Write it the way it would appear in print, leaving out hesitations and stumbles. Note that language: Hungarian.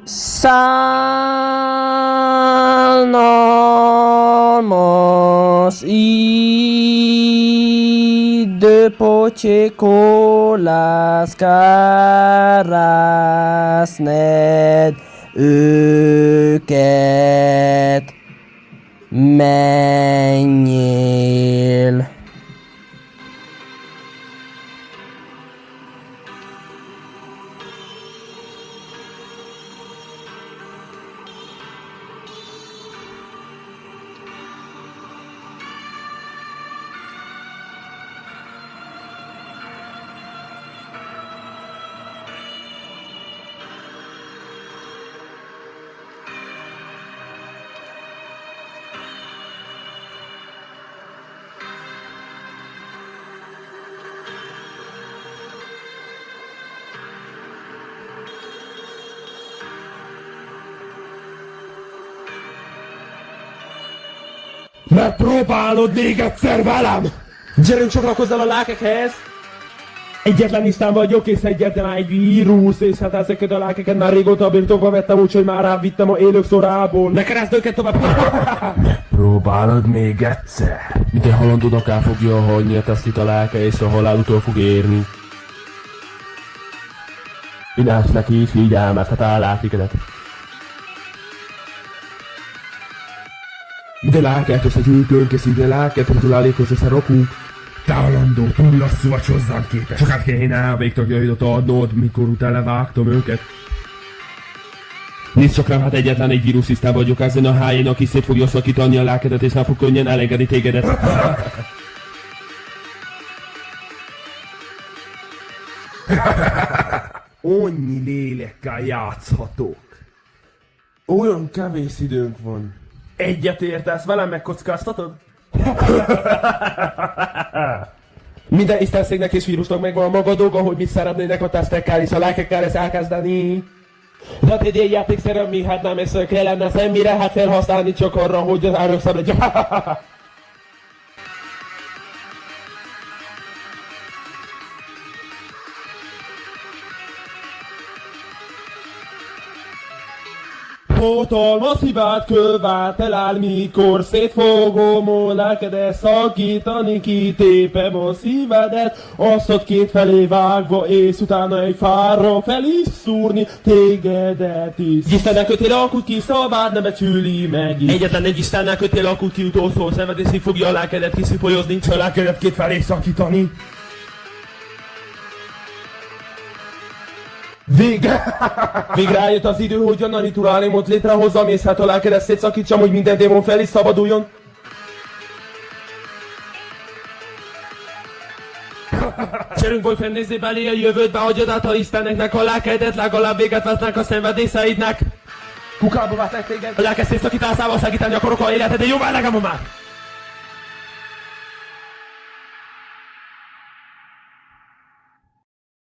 Szánalmas időpocsékolászned őket, menjél. Megpróbálod még egyszer velem? Gyerünk csatlakozzál a lelkekhez! Egyetlen Isten vagyok, és egyetlen egy vírus, és hát ezeket a lelkeket már régóta birtokba vettem, úgyhogy már rávittem a élők szorából. Ne keresd őket tovább! Próbálod még egyszer? Minden halandónak el fogja hagyni a tesztit a lelke, és a halál utól fog érni. Inás neki figyelmeztet a lelkikedet. De lelket összegyűjtünk, és ide lelket gratulálékhoz összerakunk. Te halandó, túl lasszú vagy hozzám képes. Sokat kéne a végtagjaidat adnod, mikor utána vágtam őket. Nézd csak rám, hát egyetlen egy vírusszisztán vagyok, ezen a hájénak is szét fogja szakítani a lelkedet, és nem fog könnyen elengedni tégedet. Annyi lélekkel játszhatok. Olyan kevés időnk van. Egyet értesz velem, megkockáztatod? Minden istenszégnek és vírusnak megvan a maga dolga, hogy mit szeretnének a tesztekkel és a lelkekkel ezt elkezdeni. De hát egy ilyen játékszer, ami hát nem ezt kellene semmire, hát felhasználni csak arra, hogy az árok szabadja. Hatalmas hibát követel el, mikor szétfogom a lelkedet, szakítani kitépem a szívedet, azt kétfelé vágva, és utána egy fára fel is szúrni tégedet is. Istennek kötél alkut ki, szabád ne becsüli meg is. Egyetlen egy Istennek kötél alkut ki, utolsó szenvedésig fogja a lelkedet kiszipolyozni, nincs a lelkedet kétfelé szakítani. Végre eljött az idő, hogy a rituálémot létrehozzam, és hát a lelkedet szétszakítsam, hogy minden démon fel is szabaduljon. Gyerünk, boyfriend, nézzél belé a jövődbe, hagyjad át a Isteneknek a lelkedet, legalább véget vetnek a szenvedészeidnek. Kukába vetnek téged. A lelked szétszakításával segíteni akarok a életed, de jó már nekem már!